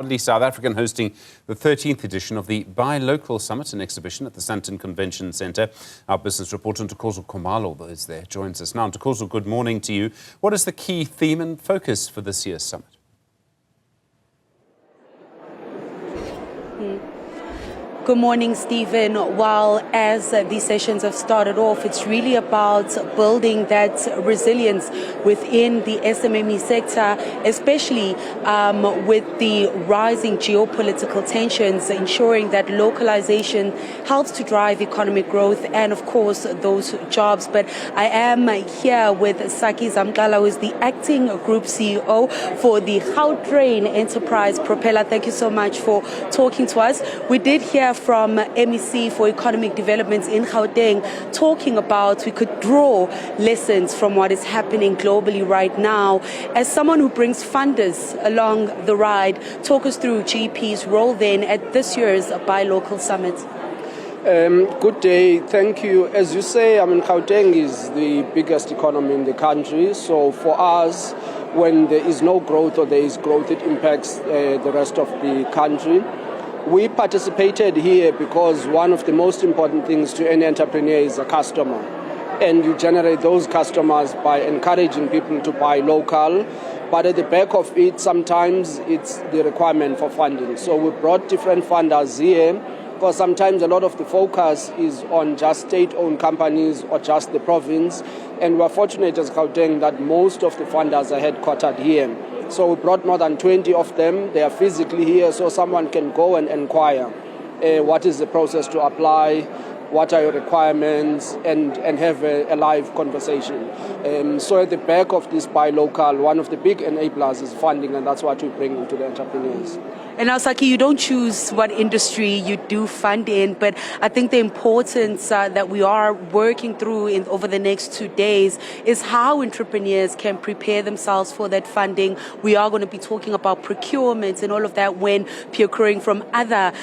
South African hosting the 13th edition of the Buy Local Summit and Exhibition at the Sandton Convention Centre. Our business reporter Ntokozo Khumalo is there, joins us now. Ntokozo, good morning to you. What is the key theme and focus for this year's summit? Good morning, Stephen. While as these sessions have started off, it's really about building that resilience within the SMME sector, especially with the rising geopolitical tensions, ensuring that localization helps to drive economic growth and, of course, those jobs. But I am here with Saki Zamkala, who is the acting group CEO for the Gauteng Enterprise Propeller. Thank you so much for talking to us. We did hear from MEC for Economic Development in Gauteng talking about we could draw lessons from what is happening globally right now. As someone who brings funders along the ride, talk us through GP's role then at this year's Buy Local Summit. Good day, thank you. As you say, Gauteng is the biggest economy in the country, so for us, when there is no growth or there is growth, it impacts the rest of the country. We participated here because one of the most important things to any entrepreneur is a customer. And you generate those customers by encouraging people to buy local. But at the back of it, sometimes it's the requirement for funding. So we brought different funders here because sometimes a lot of the focus is on just state-owned companies or just the province. And we're fortunate as Gauteng that most of the funders are headquartered here. So we brought more than 20 of them. They are physically here, so someone can go and inquire what is the process to apply, what are your requirements, and have a live conversation. So at the back of this Buy Local, one of the big enablers is funding, and that's what we bring to the entrepreneurs. And now, Saki, you don't choose what industry you do fund in, but I think the importance that we are working through over the next 2 days is how entrepreneurs can prepare themselves for that funding. We are going to be talking about procurement and all of that when procuring from other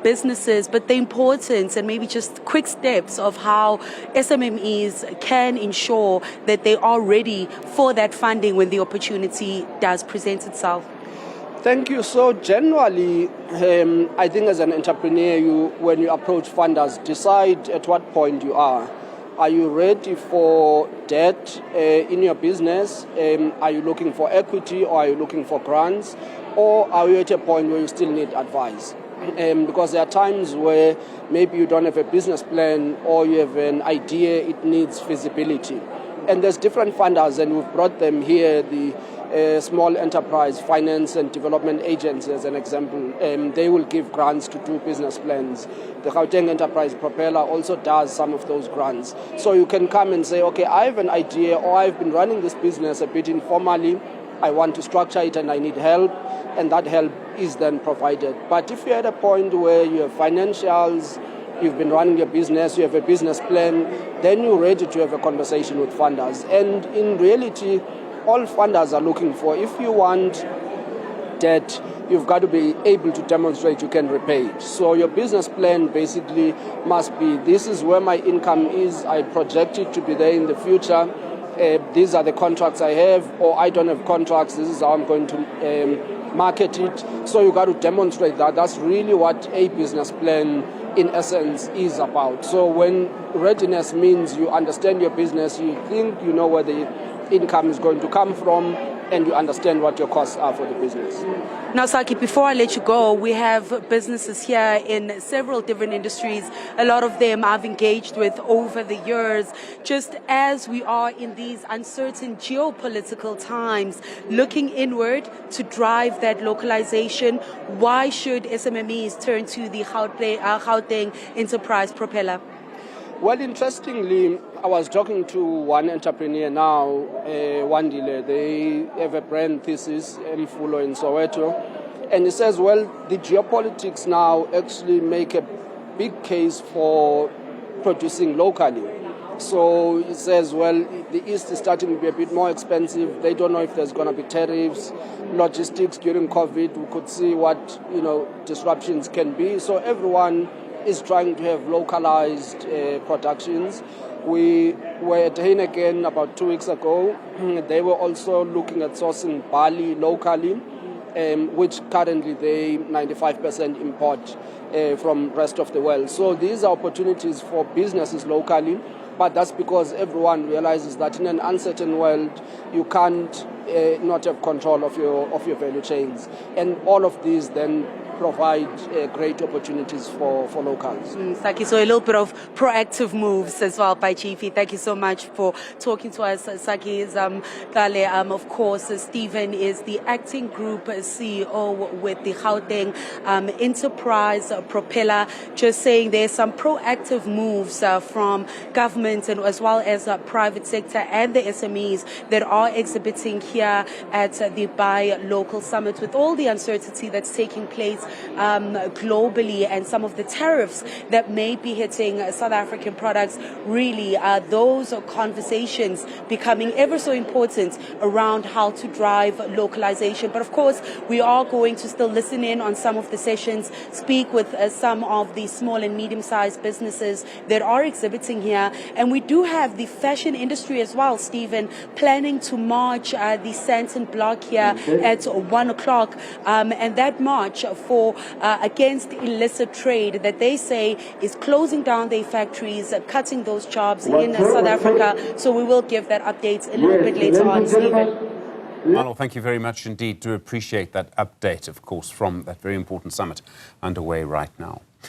businesses, but the importance and maybe just quick steps of how SMMEs can ensure that they are ready for that funding when the opportunity does present itself. Thank you. So generally, I think as an entrepreneur, when you approach funders, decide at what point you are. Are you ready for debt in your business? Are you looking for equity or are you looking for grants? Or are you at a point where you still need advice? Because there are times where maybe you don't have a business plan or you have an idea, it needs feasibility. And there's different funders, and we've brought them here, the Small Enterprise Finance and Development Agency as an example. They will give grants to do business plans. The Gauteng Enterprise Propeller also does some of those grants. So you can come and say, okay, I have an idea, or I've been running this business a bit informally. I want to structure it and I need help, and that help is then provided. But if you're at a point where you have financials, you've been running your business, you have a business plan, then you're ready to have a conversation with funders. And in reality, all funders are looking for, if you want debt, you've got to be able to demonstrate you can repay it. So your business plan basically must be, this is where my income is, I project it to be there in the future, these are the contracts I have, or I don't have contracts, this is how I'm going to market it. So you've got to demonstrate that. That's really what a business plan in essence is about. So when readiness means you understand your business, you think you know where the income is going to come from, and you understand what your costs are for the business. Now, Saki, before I let you go, we have businesses here in several different industries. A lot of them I've engaged with over the years. Just as we are in these uncertain geopolitical times, looking inward to drive that localization, why should SMMEs turn to the Gauteng Enterprise Propeller? Well, interestingly, I was talking to one entrepreneur now, Wandile. They have a brand thesis, Mfulo in Soweto. And he says, well, the geopolitics now actually make a big case for producing locally. So he says, well, the East is starting to be a bit more expensive. They don't know if there's going to be tariffs, logistics during COVID. We could see what, disruptions can be. So everyone is trying to have localized productions. We were at Heineken about 2 weeks ago. They were also looking at sourcing barley locally. which currently they 95% import from rest of the world. So these are opportunities for businesses locally, but that's because everyone realizes that in an uncertain world, you can't not have control of your value chains. And all of these then provide great opportunities for locals. Saki, so a little bit of proactive moves as well by Chiefy. Thank you so much for talking to us. Saki Kale, of course, Stephen is the acting group CEO with the Gauteng Enterprise Propeller, just saying there's some proactive moves from government and as well as private sector and the SMEs that are exhibiting here at the Buy Local Summit with all the uncertainty that's taking place globally and some of the tariffs that may be hitting South African products. Really, those conversations becoming ever so important around how to drive localization. But of course, we are going to still listen in on some of the sessions, speak with some of the small and medium-sized businesses that are exhibiting here. And we do have the fashion industry as well, Stephen, planning to march the Sandton block here at 1 o'clock. And that march for against illicit trade that they say is closing down their factories, cutting those jobs in South Africa. So we will give that update a little bit later on, Stephen. Khumalo, thank you very much indeed. Do appreciate that update, of course, from that very important summit underway right now.